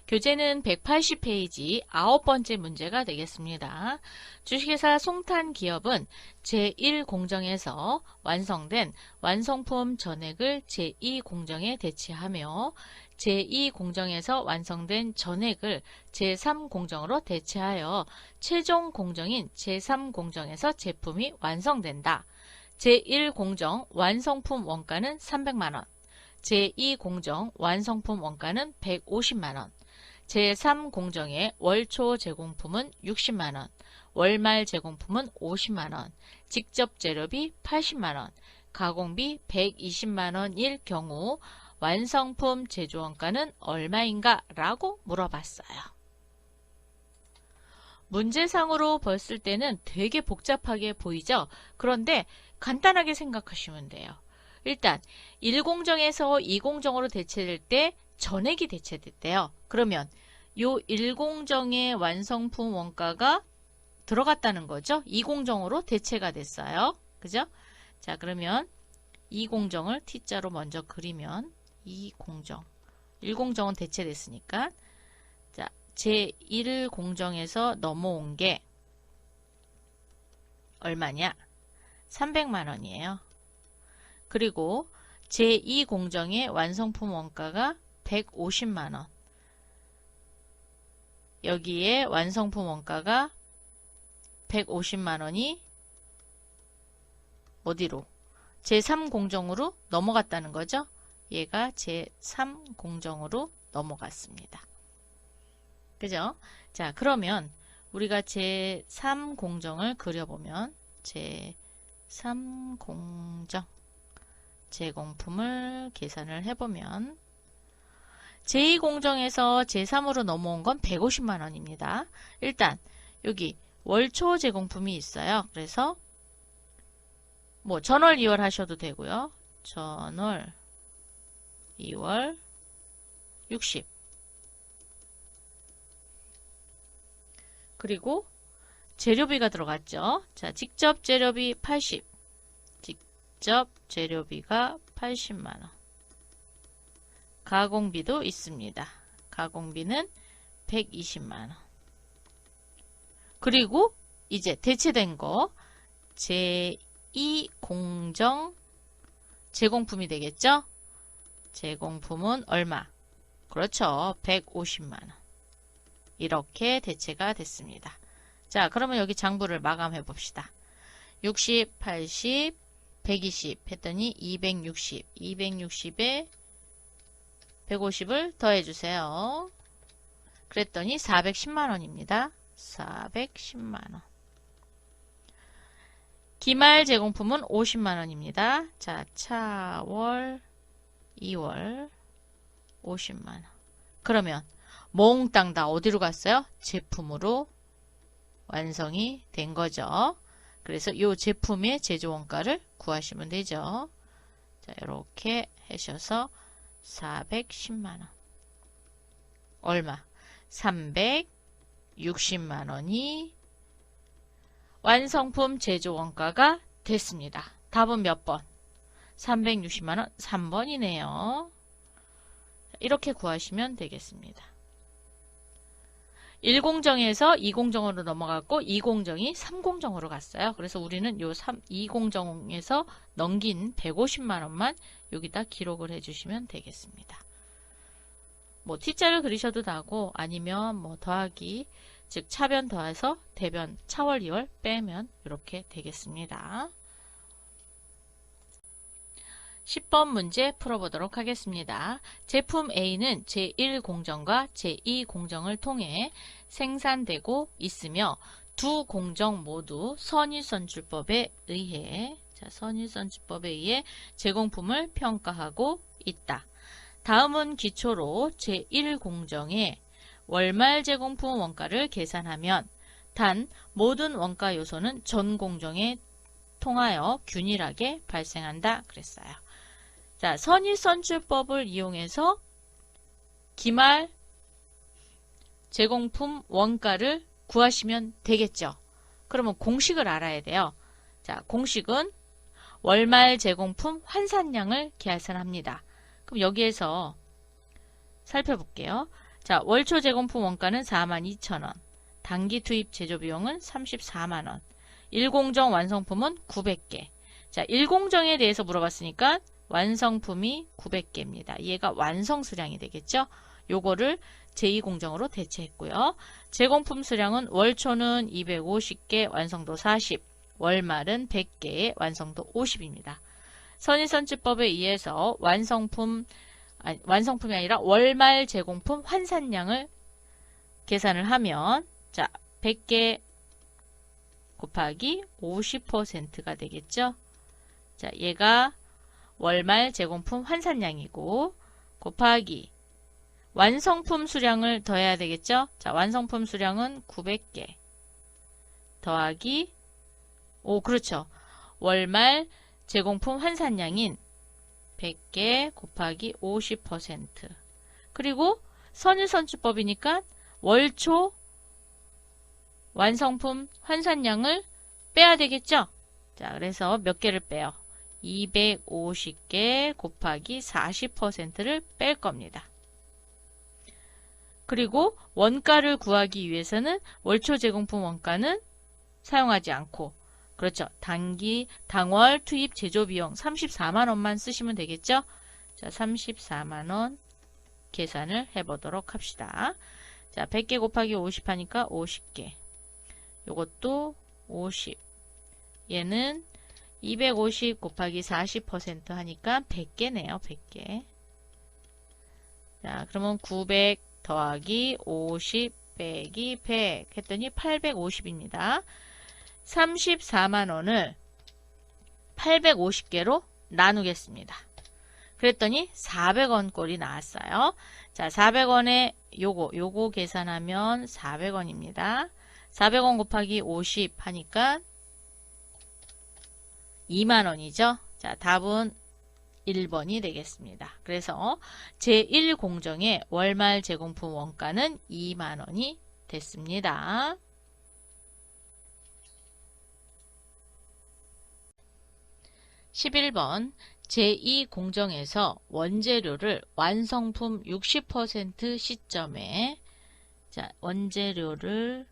교재는 180페이지 9번째 문제가 되겠습니다. 주식회사 송탄기업은 제1공정에서 완성된 완성품 전액을 제2공정에 대체하며 제2공정에서 완성된 전액을 제3공정으로 대체하여 최종 공정인 제3공정에서 제품이 완성된다. 제1공정 완성품 원가는 300만원, 제2공정 완성품 원가는 150만원, 제3공정의 월초 제공품은 60만원, 월말 제공품은 50만원, 직접 재료비 80만원, 가공비 120만원일 경우 완성품 제조원가는 얼마인가? 라고 물어봤어요. 문제상으로 봤을 때는 되게 복잡하게 보이죠? 그런데 간단하게 생각하시면 돼요. 일단 1공정에서 2공정으로 대체될 때 전액이 대체됐대요. 그러면 요 1공정의 완성품 원가가 들어갔다는 거죠. 2공정으로 대체가 됐어요. 그죠? 자, 그러면 2공정을 T자로 먼저 그리면 2공정. 1공정은 대체됐으니까 자, 제1공정에서 넘어온 게 얼마냐? 300만 원이에요. 그리고 제2공정의 완성품 원가가 150만원. 여기에 완성품 원가가 150만원이 어디로? 제3공정으로 넘어갔다는 거죠. 얘가 제3공정으로 넘어갔습니다. 그죠? 자, 그러면 우리가 제3공정을 그려보면 제3공정 제공품을 계산을 해보면 제2공정에서 제3으로 넘어온 건 150만원입니다. 일단 여기 월초 제공품이 있어요. 그래서 뭐 전월 2월 하셔도 되고요. 전월 2월 60 그리고 재료비가 들어갔죠. 자, 직접 재료비 80 직접 재료비가 80만원 가공비도 있습니다. 가공비는 120만원. 그리고 이제 대체된 거 제2공정 제공품이 되겠죠? 제공품은 얼마? 그렇죠. 150만원. 이렇게 대체가 됐습니다. 자, 그러면 여기 장부를 마감해 봅시다. 60, 80, 120 했더니 260, 260에 150을 더해주세요. 그랬더니 410만원입니다. 410만원. 기말 제공품은 50만원입니다. 자, 차월, 2월 50만원. 그러면 몽땅 다 어디로 갔어요? 제품으로 완성이 된 거죠. 그래서 이 제품의 제조원가를 구하시면 되죠. 자, 이렇게 하셔서 410만원. 얼마? 360만원이 완성품 제조원가가 됐습니다. 답은 몇 번? 360만원 3번이네요. 이렇게 구하시면 되겠습니다. 1공정에서 2공정으로 넘어갔고 2공정이 3공정으로 갔어요. 그래서 우리는 요 2공정에서 넘긴 150만원만 여기다 기록을 해주시면 되겠습니다. 뭐 T자를 그리셔도 나고 아니면 뭐 더하기 즉 차변 더해서 대변 차월 2월 빼면 이렇게 되겠습니다. 10번 문제 풀어보도록 하겠습니다. 제품 A는 제1공정과 제2공정을 통해 생산되고 있으며 두 공정 모두 선의선출법에 의해 선의선출법에 의해 제공품을 평가하고 있다. 다음은 기초로 제1공정의 월말 제공품 원가를 계산하면 단 모든 원가 요소는 전 공정에 통하여 균일하게 발생한다 그랬어요. 자, 선의선출법을 이용해서 기말 제공품 원가를 구하시면 되겠죠. 그러면 공식을 알아야 돼요. 자, 공식은 월말 제공품 환산량을 계산합니다. 그럼 여기에서 살펴볼게요. 자, 월초 제공품 원가는 42,000원. 단기 투입 제조비용은 34만원. 1공정 완성품은 900개. 자, 1공정에 대해서 물어봤으니까 완성품이 900개입니다. 얘가 완성 수량이 되겠죠? 요거를 제2공정으로 대체했고요. 제공품 수량은 월초는 250개, 완성도 40, 월말은 100개의 완성도 50입니다. 선의선지법에 의해서 완성품이 아니라 월말 제공품 환산량을 계산을 하면 자, 100개 곱하기 50%가 되겠죠. 자, 얘가 월말 제공품 환산량이고 곱하기 완성품 수량을 더해야 되겠죠. 자, 완성품 수량은 900개 더하기 그렇죠. 월말 제공품 환산량인 100개 곱하기 50% 그리고 선의선지법이니까 월초 완성품 환산량을 빼야 되겠죠. 자, 그래서 몇 개를 빼요? 250개 곱하기 40%를 뺄 겁니다. 그리고 원가를 구하기 위해서는 월초 제공품 원가는 사용하지 않고 그렇죠. 당월 투입 제조비용 34만원만 쓰시면 되겠죠. 자, 34만원 계산을 해보도록 합시다. 자, 100개 곱하기 50 하니까 50개. 요것도 50. 얘는 250 곱하기 40% 하니까 100개네요. 100개. 자, 그러면 900 더하기 50 빼기 100 했더니 850입니다. 34만원을 850개로 나누겠습니다. 그랬더니 400원 꼴이 나왔어요. 자, 400원에 요거 계산하면 400원입니다. 400원 곱하기 50 하니까 2만원이죠. 자, 답은 1번이 되겠습니다. 그래서 제1공정의 월말 제공품 원가는 2만원이 됐습니다. 11번 제2공정에서 원재료를 완성품 60% 시점에 원재료를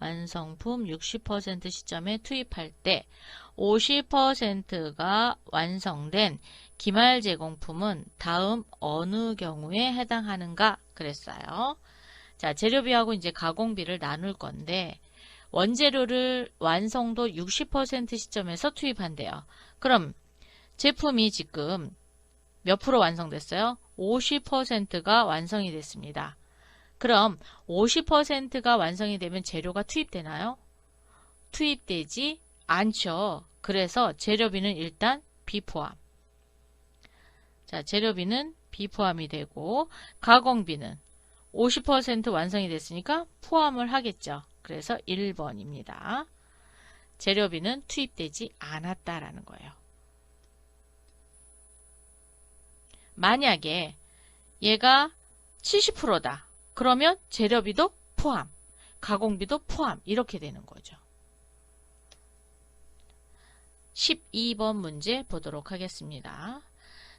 완성품 60% 시점에 투입할 때 50%가 완성된 기말 제공품은 다음 어느 경우에 해당하는가 그랬어요. 자, 재료비하고 이제 가공비를 나눌 건데 원재료를 완성도 60% 시점에서 투입한대요. 그럼 제품이 지금 몇 프로 완성됐어요? 50%가 완성이 됐습니다. 그럼 50%가 완성이 되면 재료가 투입되나요? 투입되지 않죠. 그래서 재료비는 일단 비포함. 자, 재료비는 비포함이 되고 가공비는 50% 완성이 됐으니까 포함을 하겠죠. 그래서 1번입니다. 재료비는 투입되지 않았다라는 거예요. 만약에 얘가 70%다. 그러면 재료비도 포함, 가공비도 포함 이렇게 되는 거죠. 12번 문제 보도록 하겠습니다.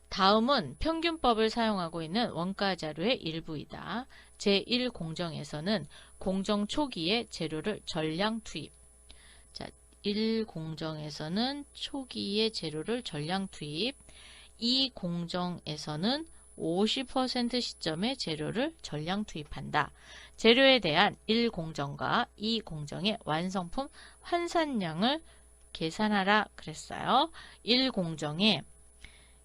다음은 평균법을 사용하고 있는 원가자료의 일부이다. 제1공정에서는 공정 초기에 재료를 전량 투입. 자, 1공정에서는 초기에 재료를 전량 투입. 2공정에서는 50% 시점에 재료를 전량 투입한다. 재료에 대한 1공정과 2공정의 완성품 환산량을 계산하라 그랬어요. 1공정에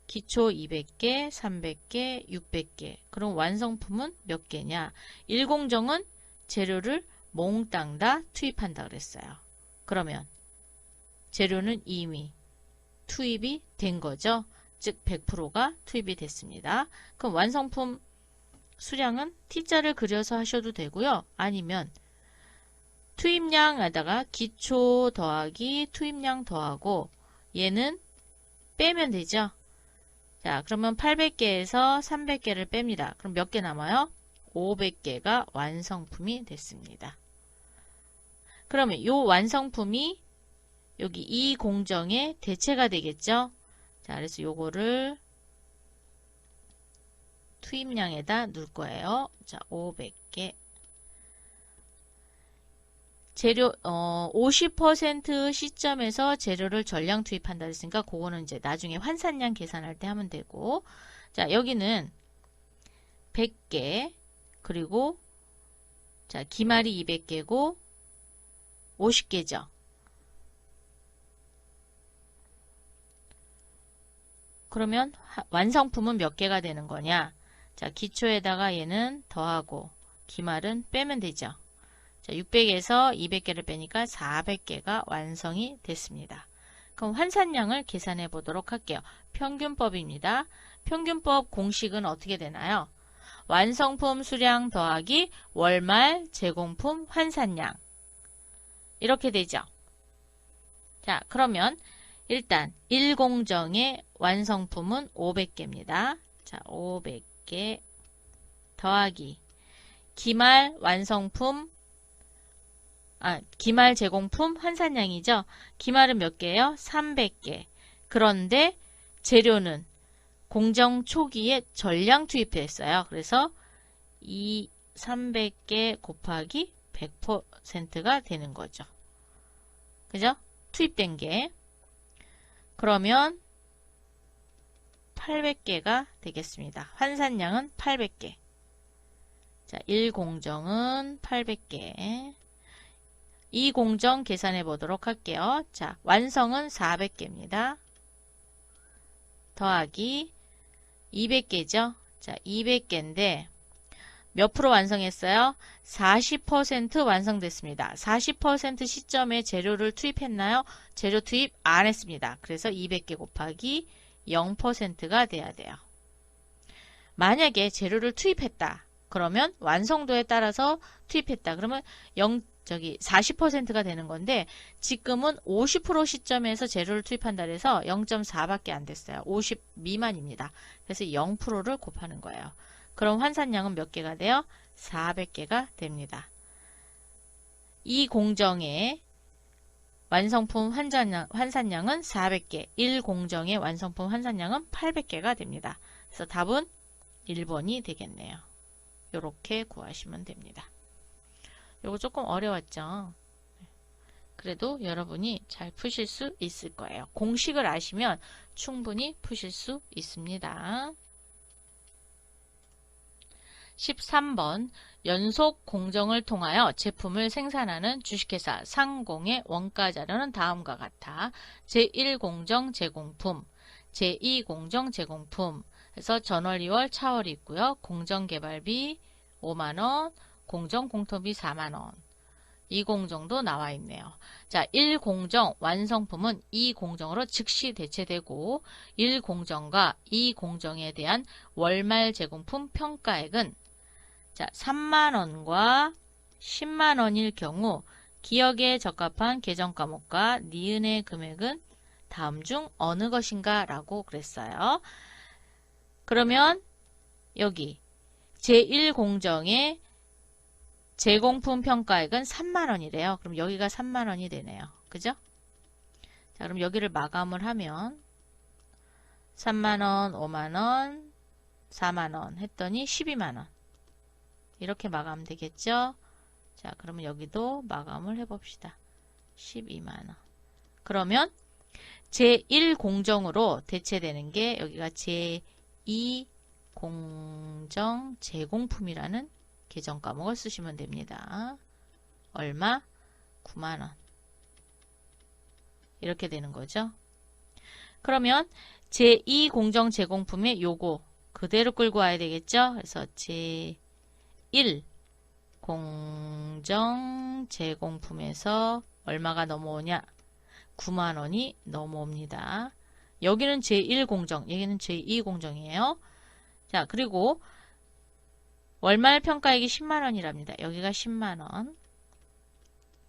기초 200개, 300개, 600개. 그럼 완성품은 몇 개냐? 1공정은 재료를 몽땅 다 투입한다 그랬어요. 그러면 재료는 이미 투입이 된 거죠. 즉 100%가 투입이 됐습니다. 그럼 완성품 수량은 T자를 그려서 하셔도 되고요. 아니면 투입량에다가 기초 더하기 투입량 더하고 얘는 빼면 되죠. 자, 그러면 800개에서 300개를 뺍니다. 그럼 몇 개 남아요? 500개가 완성품이 됐습니다. 그러면 이 완성품이 여기 이 공정의 대체가 되겠죠. 자, 그래서 요거를 투입량에다 넣을 거예요. 자, 500개. 재료 50% 시점에서 재료를 전량 투입한다 했으니까 그거는 이제 나중에 환산량 계산할 때 하면 되고, 자, 여기는 100개, 그리고 자, 기말이 200개고 50개죠. 그러면 완성품은 몇 개가 되는 거냐? 자, 기초에다가 얘는 더하고 기말은 빼면 되죠. 자, 600에서 200개를 빼니까 400개가 완성이 됐습니다. 그럼 환산량을 계산해 보도록 할게요. 평균법입니다. 평균법 공식은 어떻게 되나요? 완성품 수량 더하기 월말 제공품 환산량. 이렇게 되죠. 자, 그러면 일단 1공정의 완성품은 500개입니다. 자, 500개 더하기 기말 완성품 기말 제공품 환산량이죠. 기말은 몇 개예요? 300개. 그런데 재료는 공정 초기에 전량 투입했어요. 그래서 이 300개 곱하기 100%가 되는 거죠. 그죠? 투입된 게. 그러면 800개가 되겠습니다. 환산량은 800개. 자, 1공정은 800개. 2공정 계산해 보도록 할게요. 자, 완성은 400개입니다. 더하기 200개죠. 자, 200개인데 몇 프로 완성했어요? 40% 완성됐습니다. 40% 시점에 재료를 투입했나요? 재료 투입 안 했습니다. 그래서 200개 곱하기 0%가 돼야 돼요. 만약에 재료를 투입했다. 그러면 완성도에 따라서 투입했다. 그러면 40%가 되는 건데 지금은 50% 시점에서 재료를 투입한다 해서 0.4밖에 안 됐어요. 50 미만입니다. 그래서 0%를 곱하는 거예요. 그럼 환산량은 몇 개가 돼요? 400개가 됩니다. 이 공정의 완성품 환산량은 400개, 1공정의 완성품 환산량은 800개가 됩니다. 그래서 답은 1번이 되겠네요. 이렇게 구하시면 됩니다. 요거 조금 어려웠죠? 그래도 여러분이 잘 푸실 수 있을 거예요. 공식을 아시면 충분히 푸실 수 있습니다. 13번 연속 공정을 통하여 제품을 생산하는 주식회사 상공의 원가 자료는 다음과 같아. 제1공정 제공품, 제2공정 제공품 그래서 전월 2월 차월이 있고요. 공정개발비 5만원, 공정공토비 4만원. 2공정도 나와 있네요. 자, 1공정 완성품은 2공정으로 즉시 대체되고 1공정과 2공정에 대한 월말 제공품 평가액은 자, 3만원과 10만원일 경우 기억에 적합한 계정과목과 니은의 금액은 다음 중 어느 것인가 라고 그랬어요. 그러면 여기 제1공정의 제공품 평가액은 3만원이래요. 그럼 여기가 3만원이 되네요. 그죠? 자, 그럼 여기를 마감을 하면 3만원, 5만원, 4만원 했더니 12만원. 이렇게 마감 되겠죠? 자, 그러면 여기도 마감을 해봅시다. 12만원. 그러면 제1공정으로 대체되는 게 여기가 제2공정 제공품이라는 계정 과목을 쓰시면 됩니다. 얼마? 9만원. 이렇게 되는 거죠. 그러면 제2공정 제공품의 요거 그대로 끌고 와야 되겠죠. 그래서 제1공정 제공품에서 얼마가 넘어오냐? 9만원이 넘어옵니다. 여기는 제1공정, 여기는 제2공정이에요. 자, 그리고 월말 평가액이 10만원이랍니다. 여기가 10만원.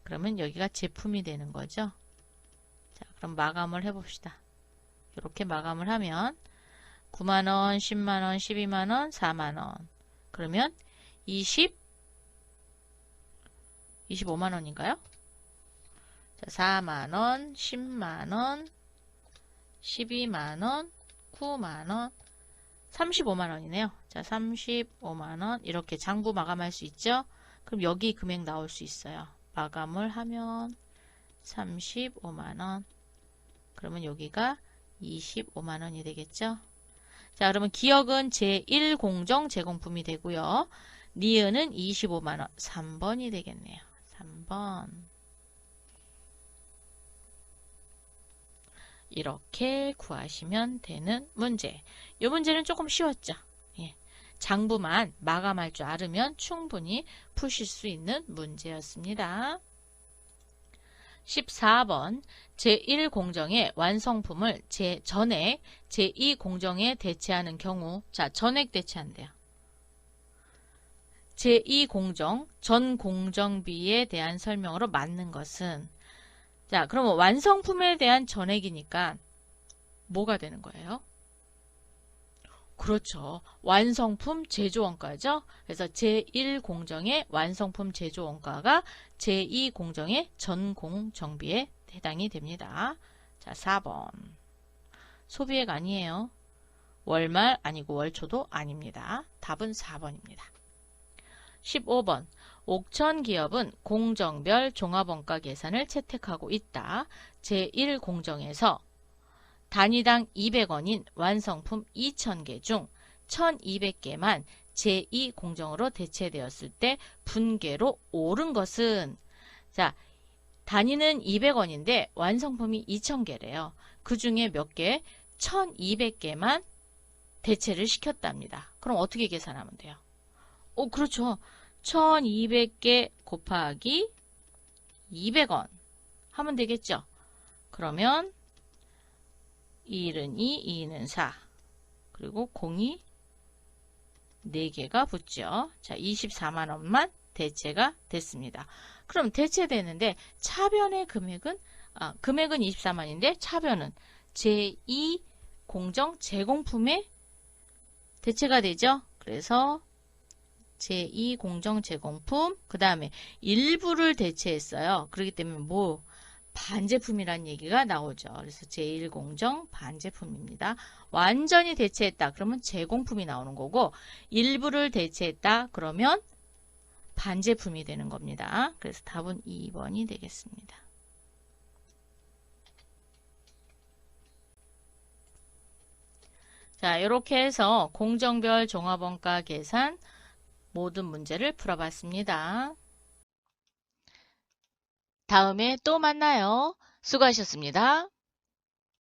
그러면 여기가 제품이 되는 거죠. 자, 그럼 마감을 해봅시다. 이렇게 마감을 하면 9만원, 10만원, 12만원, 4만원. 그러면 25만원인가요? 자, 4만원, 10만원, 12만원, 9만원, 35만 원이네요. 자, 35만 원 이렇게 장부 마감할 수 있죠? 그럼 여기 금액 나올 수 있어요. 마감을 하면 35만 원. 그러면 여기가 25만 원이 되겠죠? 자, 그러면 기억은 제1공정 제공품이 되고요. 니은은 25만 원. 3번이 되겠네요. 3번. 이렇게 구하시면 되는 문제. 이 문제는 조금 쉬웠죠. 예. 장부만 마감할 줄 알으면 충분히 푸실 수 있는 문제였습니다. 14번 제1공정의 완성품을 전액 제2공정에 대체하는 경우 자 전액 대체한대요. 제2공정 전 공정비에 대한 설명으로 맞는 것은 자 그러면 완성품에 대한 전액이니까 뭐가 되는 거예요? 그렇죠. 완성품 제조원가죠. 그래서 제1공정의 완성품 제조원가가 제2공정의 전공정비에 해당이 됩니다. 자, 4번. 소비액 아니에요. 월말 아니고 월초도 아닙니다. 답은 4번입니다. 15번. 옥천기업은 공정별 종합원가 계산을 채택하고 있다. 제1공정에서 단위당 200원인 완성품 2000개 중 1200개만 제2공정으로 대체되었을 때 분계로 오른 것은 자 단위는 200원인데 완성품이 2000개래요. 그 중에 몇 개? 1200개만 대체를 시켰답니다. 그럼 어떻게 계산하면 돼요? 그렇죠. 1200개 곱하기 200원 하면 되겠죠. 그러면 1은 2, 2는 4. 그리고 0이 4개가 붙죠. 자, 24만 원만 대체가 됐습니다. 그럼 대체되는데 차변의 금액은 금액은 24만인데 차변은 제2공정 제공품에 대체가 되죠. 그래서 제2공정 제공품 그 다음에 일부를 대체했어요. 그렇기 때문에 반제품이란 얘기가 나오죠. 그래서 제1공정 반제품입니다. 완전히 대체했다. 그러면 제공품이 나오는 거고 일부를 대체했다. 그러면 반제품이 되는 겁니다. 그래서 답은 2번이 되겠습니다. 자, 이렇게 해서 공정별 종합원가 계산 모든 문제를 풀어봤습니다. 다음에 또 만나요. 수고하셨습니다.